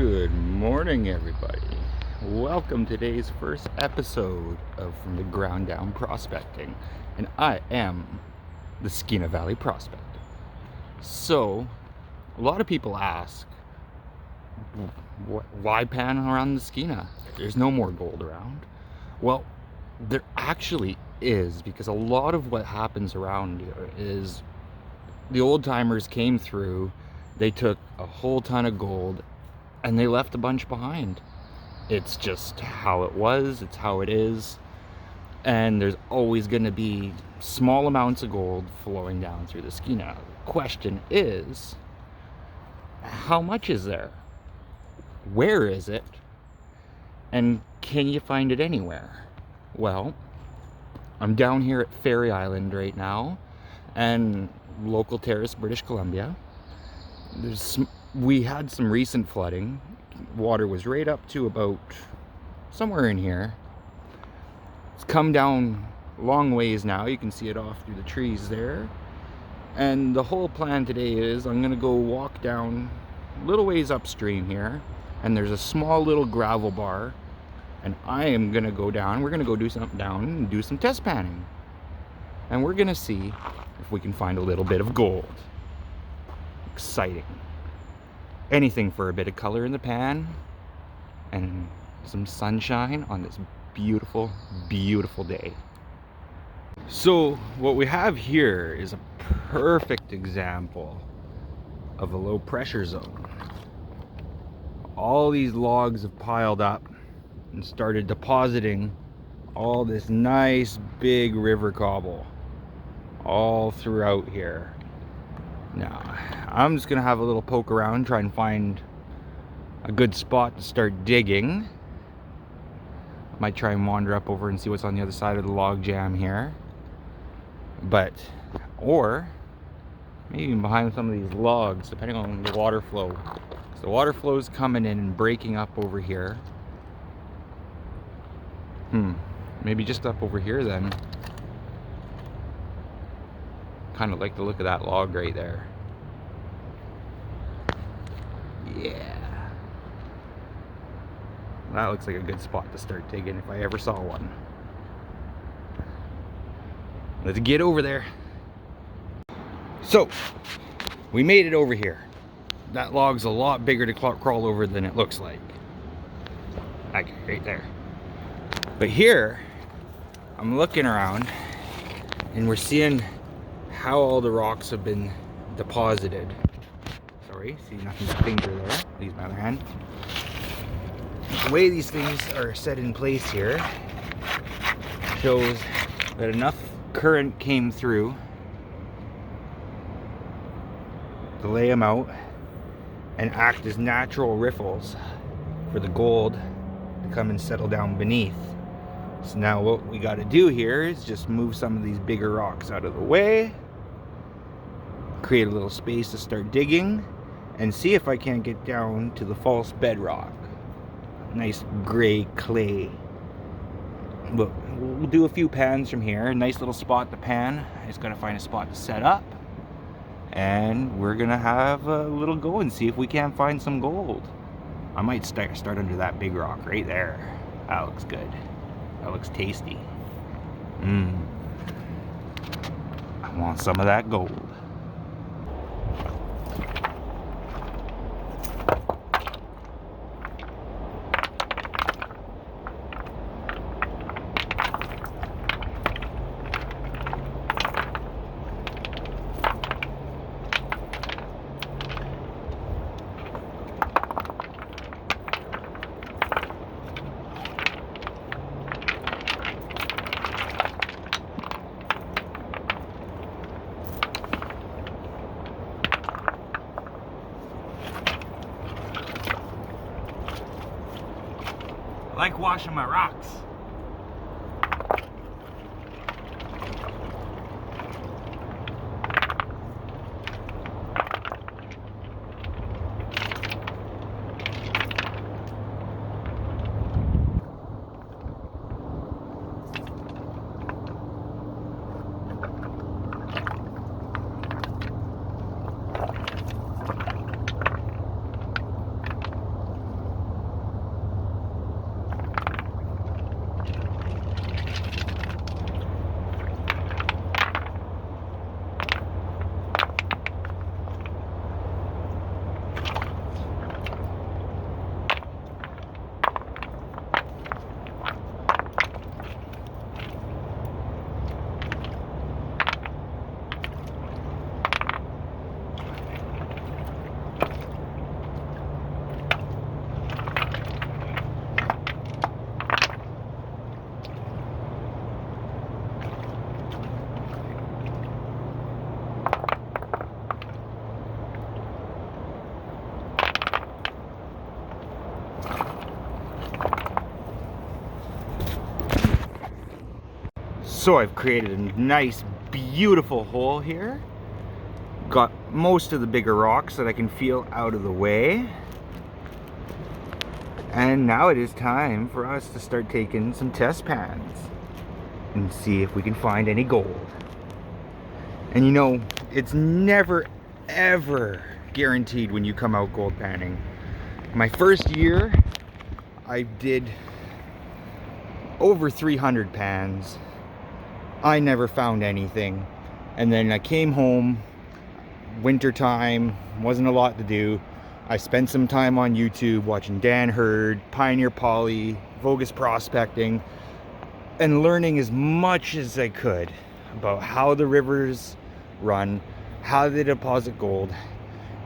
Good morning, everybody. Welcome to today's first episode of From the Ground Down Prospecting, and I am the Skeena Valley Prospector. So, a lot of people ask, why pan around the Skeena? There's no more gold around. Well, there actually is, because a lot of what happens around here is the old timers came through, they took a whole ton of gold, and they left a bunch behind. It's just how it was, it's how it is, and there's always going to be small amounts of gold flowing down through the skeena. The question is, how much is there? Where is it? And can you find it anywhere? Well, I'm down here at Ferry Island right now, and local Terrace, British Columbia. We had some recent flooding. Water was right up to about somewhere in here. It's come down long ways now. You can see it off through the trees there. And the whole plan today is I'm gonna go walk down a little ways upstream here, and there's a small little gravel bar, and I am gonna go down. We're gonna go do something down and do some test panning, and we're gonna see if we can find a little bit of gold. Exciting. Anything for a bit of color in the pan and some sunshine on this beautiful, beautiful day. So what we have here is a perfect example of a low pressure zone. All these logs have piled up and started depositing all this nice big river cobble all throughout here. Now, I'm just gonna have a little poke around, try and find a good spot to start digging. Might try and wander up over and see what's on the other side of the log jam here. Or maybe even behind some of these logs, depending on the water flow. So the water flow is coming in and breaking up over here. Maybe just up over here then. Kind of like the look of that log right there. Yeah, that looks like a good spot to start digging if I ever saw one. Let's get over there. So we made it over here. That log's a lot bigger to crawl over than it looks like. Like right there. But here I'm looking around and we're seeing how all the rocks have been deposited. Sorry, see nothing's finger there. Use my other hand. The way these things are set in place here shows that enough current came through to lay them out and act as natural riffles for the gold to come and settle down beneath. So now what we got to do here is just move some of these bigger rocks out of the way, create a little space to start digging, and see if I can't get down to the false bedrock. Nice gray clay. But we'll do a few pans from here. Nice little spot to pan. I just gotta find a spot to set up, and we're gonna have a little go and see if we can't find some gold. I might start under that big rock right there. That looks good. That looks tasty. I want some of that gold. I like washing my rocks. So I've created a nice, beautiful hole here. Got most of the bigger rocks that I can feel out of the way. And now it is time for us to start taking some test pans and see if we can find any gold. And you know, it's never ever guaranteed when you come out gold panning. My first year, I did over 300 pans. I never found anything. And then I came home, winter time, wasn't a lot to do. I spent some time on YouTube watching Dan Hurd, Pioneer Poly, Vogus Prospecting, and learning as much as I could about how the rivers run, how they deposit gold,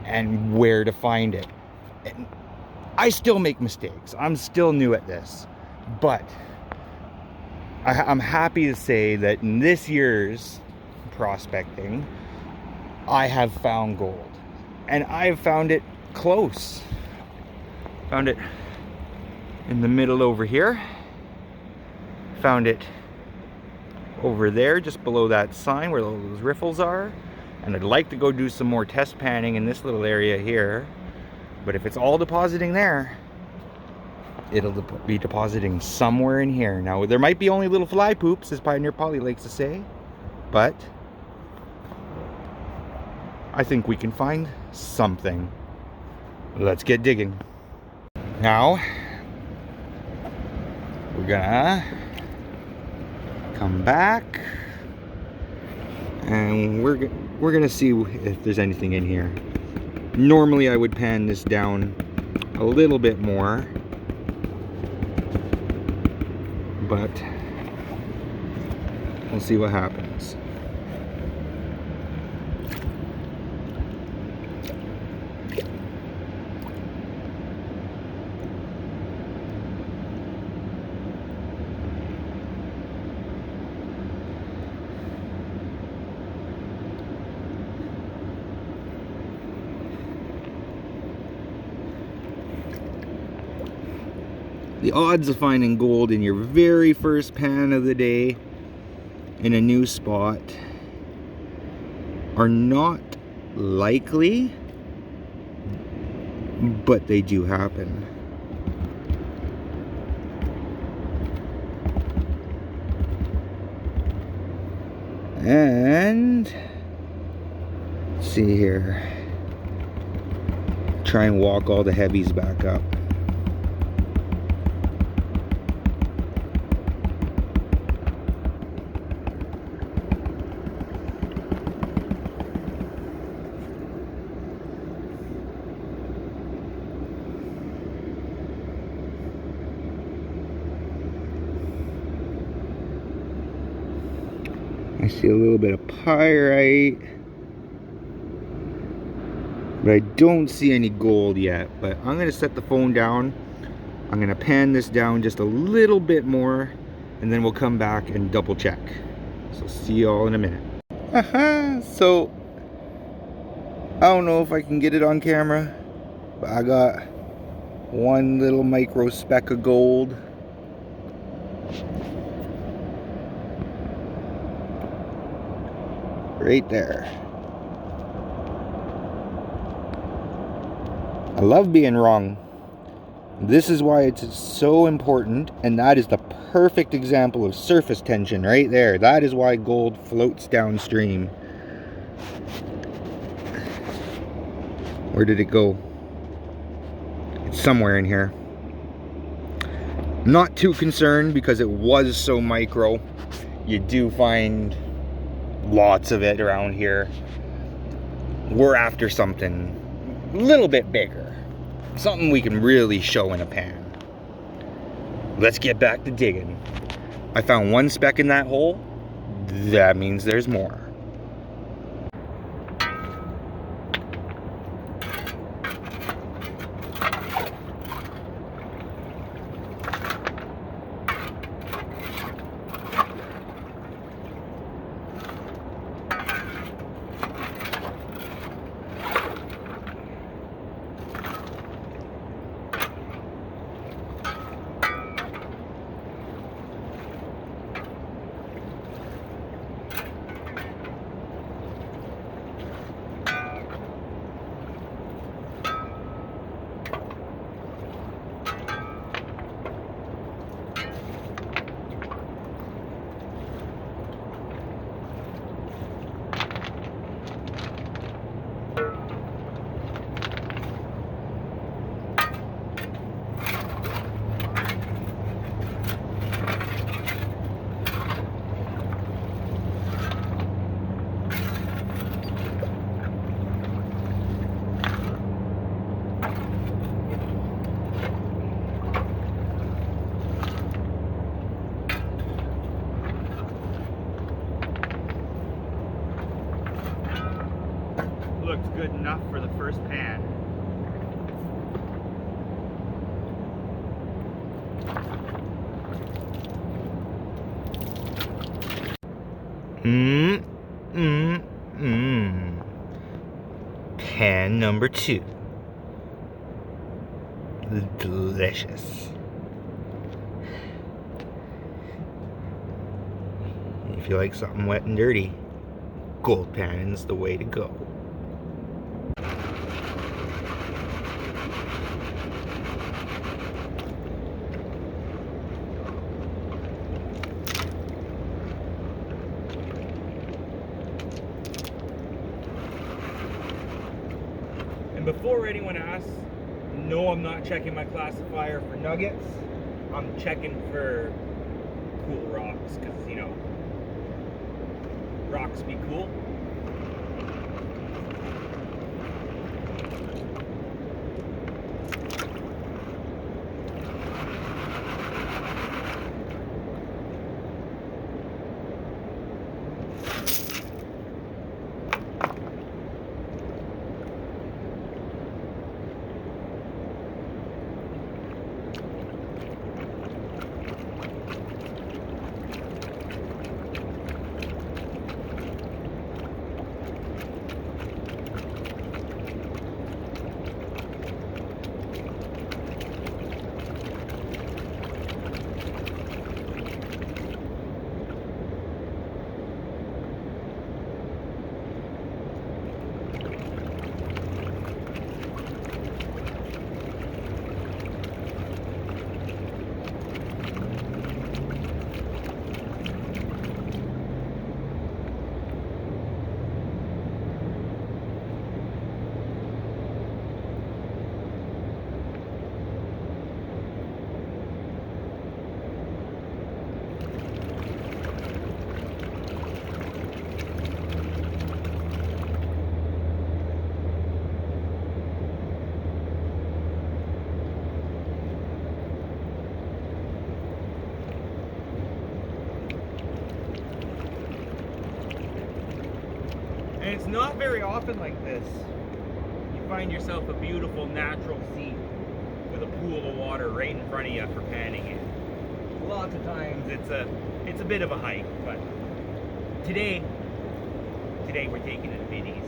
and where to find it. And I still make mistakes. I'm still new at this, but I'm happy to say that in this year's prospecting, I have found gold, and I've found it close. Found it in the middle over here. Found it over there, just below that sign where those riffles are. And I'd like to go do some more test panning in this little area here. But if it's all depositing there, it'll be depositing somewhere in here. Now, there might be only little fly poops, as Pioneer Poly likes to say, but I think we can find something. Let's get digging. Now, we're gonna come back and we're gonna see if there's anything in here. Normally I would pan this down a little bit more, but we'll see what happens. The odds of finding gold in your very first pan of the day in a new spot are not likely, but they do happen. And let's see here. Try and walk all the heavies back up. I see a little bit of pyrite, but I don't see any gold yet. But I'm going to set the phone down. I'm going to pan this down just a little bit more, and then we'll come back and double check. So see you all in a minute. So I don't know if I can get it on camera, but I got one little micro speck of gold. Right there. I love being wrong. This is why it's so important, and that is the perfect example of surface tension right there. That is why gold floats downstream. Where did it go? It's somewhere in here. Not too concerned because it was so micro. You do find lots of it around here. We're after something a little bit bigger, something we can really show in a pan. Let's get back to digging. I found one speck in that hole. That means there's more. first pan. Pan number 2. Delicious. If you like something wet and dirty, gold pan's the way to go. And before anyone asks, no, I'm not checking my classifier for nuggets. I'm checking for cool rocks, because, you know, rocks be cool. And it's not very often like this. You find yourself a beautiful natural sea with a pool of water right in front of you for panning in. Lots of times it's a bit of a hike, but today we're taking it a bit easy.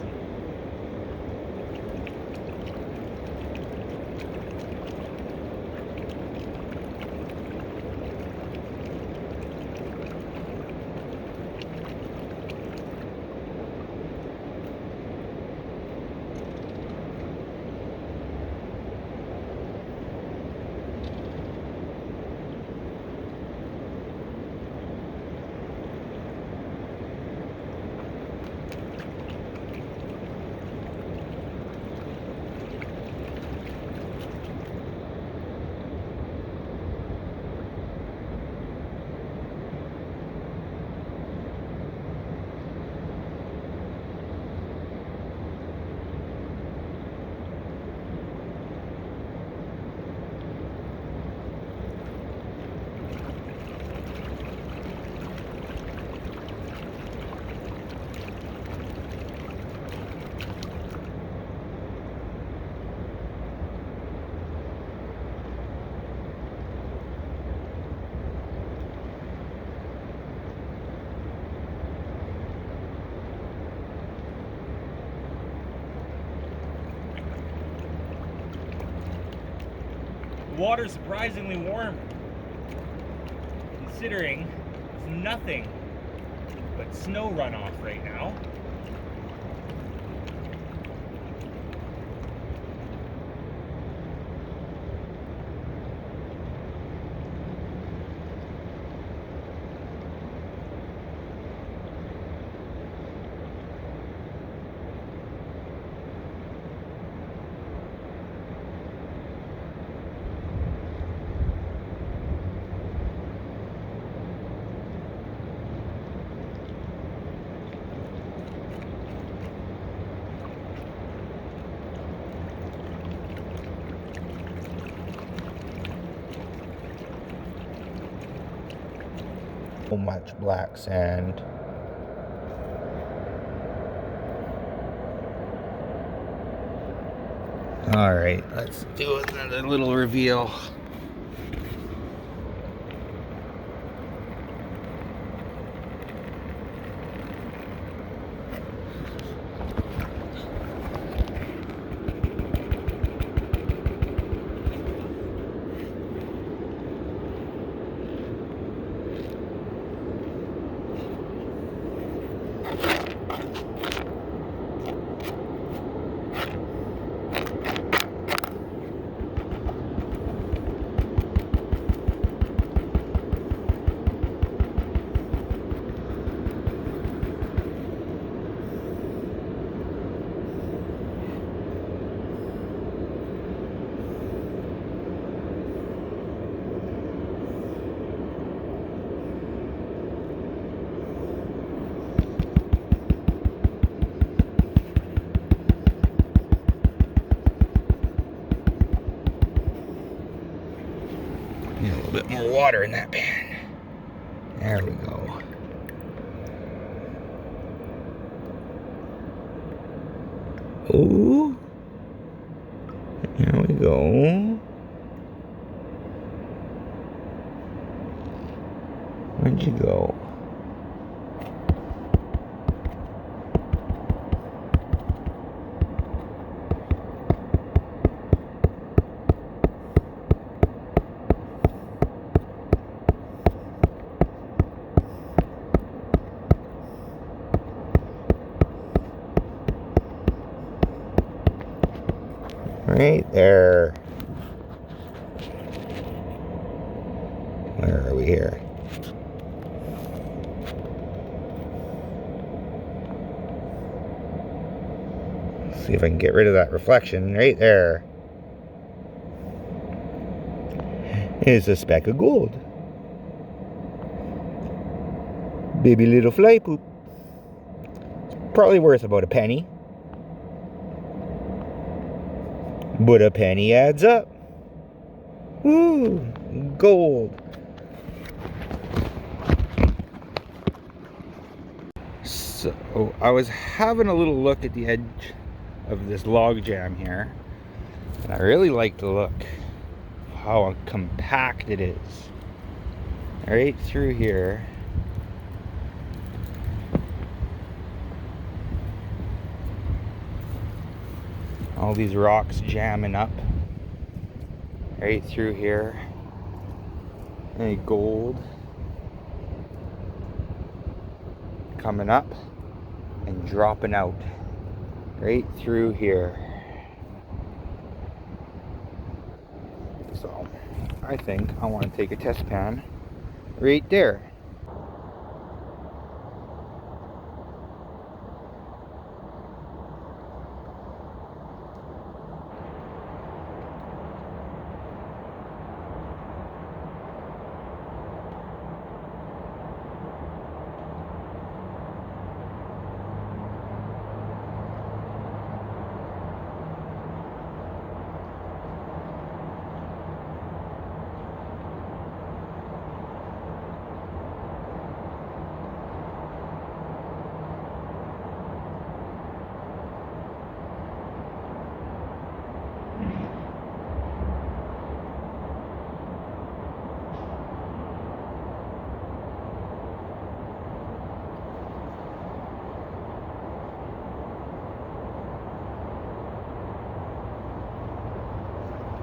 The water's surprisingly warm, considering it's nothing but snow runoff right now. So much black sand. All right, let's do another little reveal. Need a little bit more water in that pan. There we go. Ooh. There we go. Where'd you go? Right there. Where are we here? See if I can get rid of that reflection right there. It's a speck of gold. Baby little fly poop. It's probably worth about a penny. But a penny adds up. Woo! Gold. So I was having a little look at the edge of this log jam here, and I really like the look of how compact it is. Right through here. All these rocks jamming up right through here. Any gold coming up and dropping out right through here. So I think I want to take a test pan right there.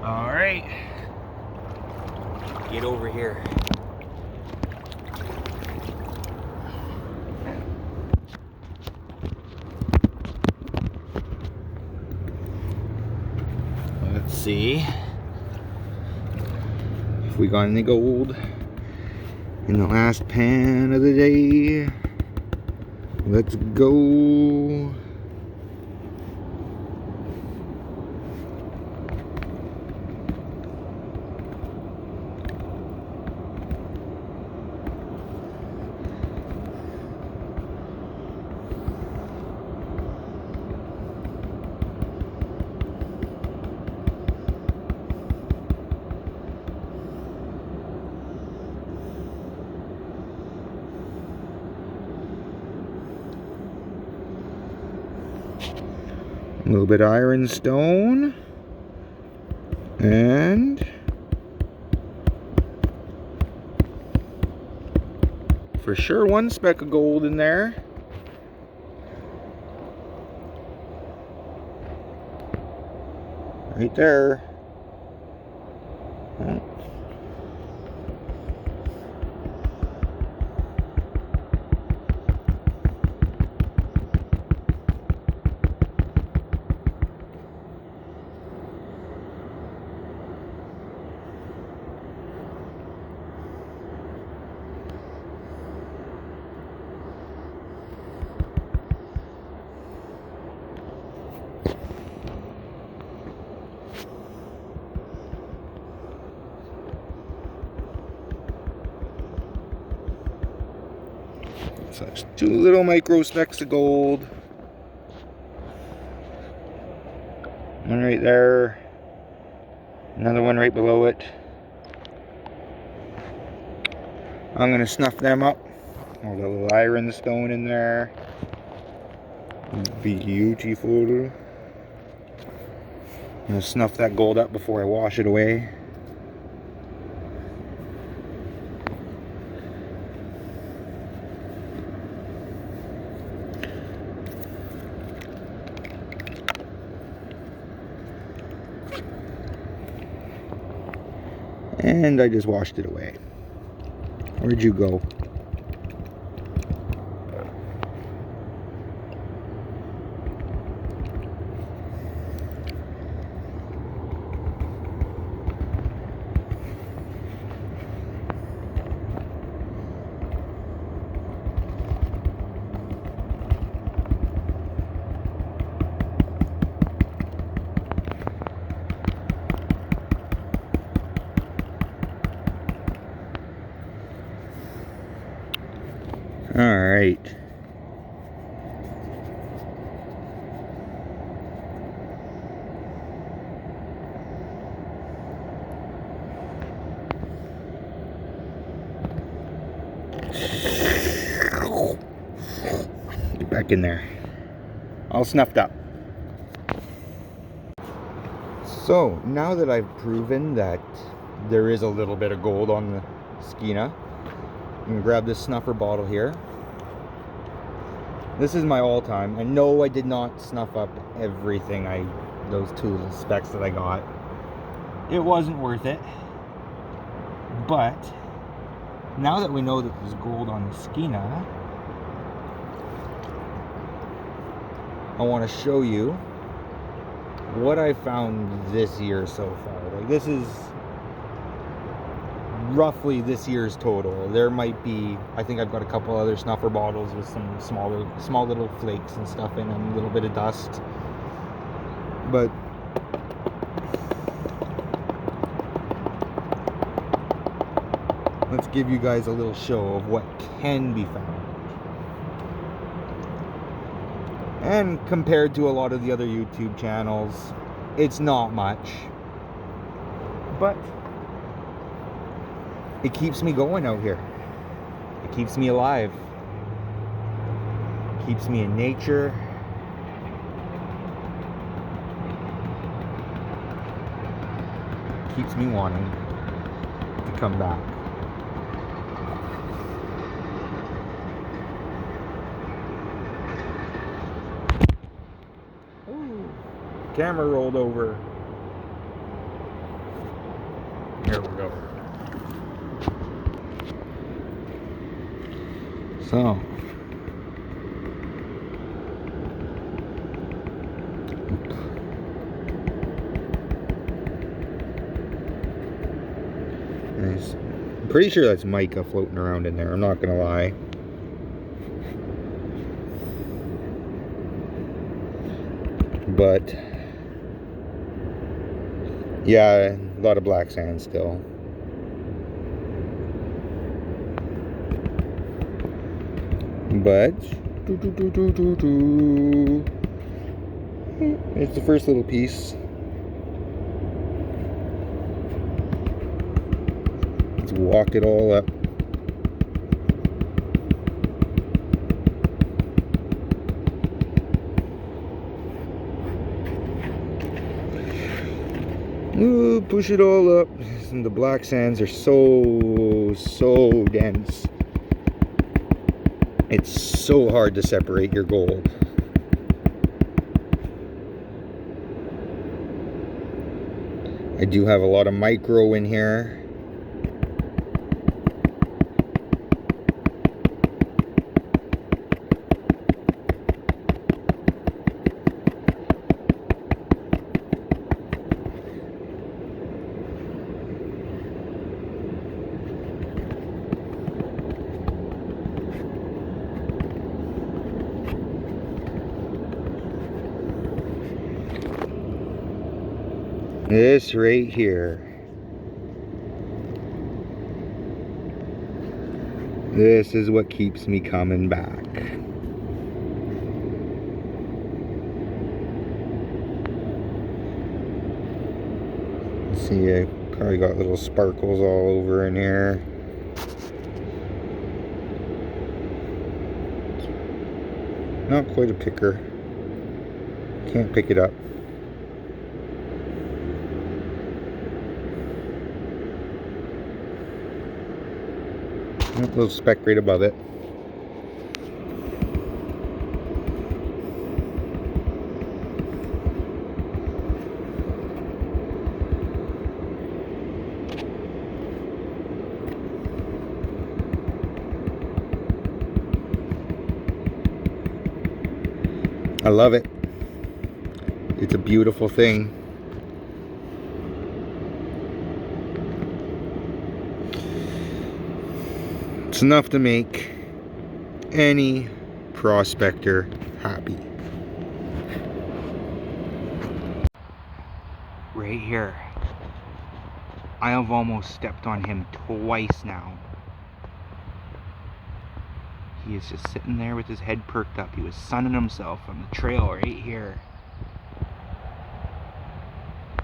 All right, get over here. Let's see if we got any gold in the last pan of the day. Let's go. A little bit of ironstone. And for sure one speck of gold in there. Right there. So there's two little micro specks of gold. One right there. Another one right below it. I'm going to snuff them up. All the little iron stone in there. Beautiful. I'm going to snuff that gold up before I wash it away. And I just washed it away. Where'd you go? All right. Get back in there. All snuffed up. So now that I've proven that there is a little bit of gold on the skeena, I'm gonna grab this snuffer bottle here. This is my all-time. And no, I did not snuff up everything. Those two little specks that I got. It wasn't worth it. But now that we know that there's gold on the skeena, I want to show you what I found this year so far. Like, this is roughly this year's total. There might be, I think I've got a couple other snuffer bottles with some small little flakes and stuff in them, a little bit of dust. But let's give you guys a little show of what can be found. And compared to a lot of the other YouTube channels, it's not much. But it keeps me going out here. It keeps me alive. It keeps me in nature. It keeps me wanting to come back. Ooh, camera rolled over. Here we go. So, nice. I'm pretty sure that's mica floating around in there, I'm not gonna lie. But yeah, a lot of black sand still. But it's the first little piece. Let's walk it all up. Oop. push it all up, and the black sands are so dense. It's so hard to separate your gold. I do have a lot of micro in here. This right here. This is what keeps me coming back. See, I probably got little sparkles all over in here. Not quite a picker. Can't pick it up. A little speck right above it. I love it. It's a beautiful thing. It's enough to make any prospector happy. Right here. I have almost stepped on him twice now. He is just sitting there with his head perked up. He was sunning himself on the trail right here.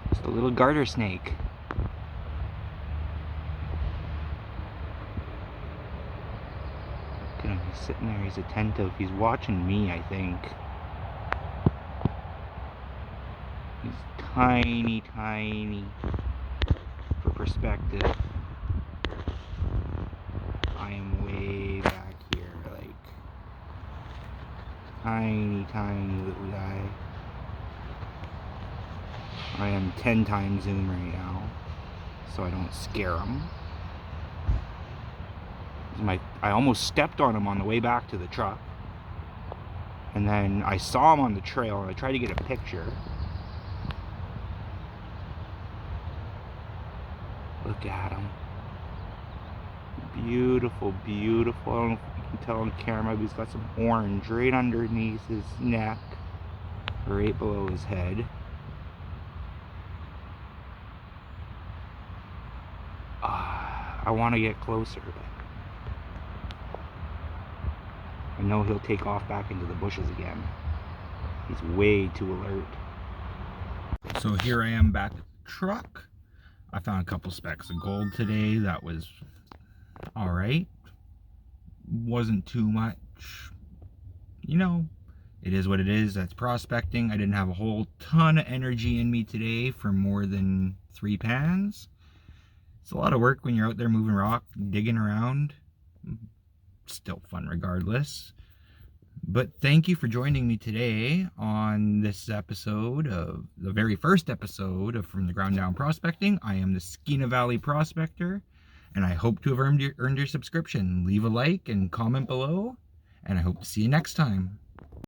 Just a little garter snake. Look at him, he's sitting there, he's attentive. He's watching me, I think. He's tiny, tiny. For perspective, I am way back here, like tiny, tiny little guy. I am 10 times zoom right now, so I don't scare him. I almost stepped on him on the way back to the truck, and then I saw him on the trail, and I tried to get a picture. Look at him. Beautiful, beautiful. I don't know if you can tell on camera, but he's got some orange right underneath his neck, right below his head. I want to get closer, but I know he'll take off back into the bushes again. He's way too alert. So here I am back at the truck. I found a couple specks of gold today. That was alright. Wasn't too much. You know, it is what it is. That's prospecting. I didn't have a whole ton of energy in me today for more than 3 pans. It's a lot of work when you're out there moving rock, digging around. Still fun regardless. But thank you for joining me today on this episode of the very first episode of From the Ground Down Prospecting. I am the Skeena Valley Prospector, and I hope to have earned your subscription. Leave a like and comment below, and I hope to see you next time.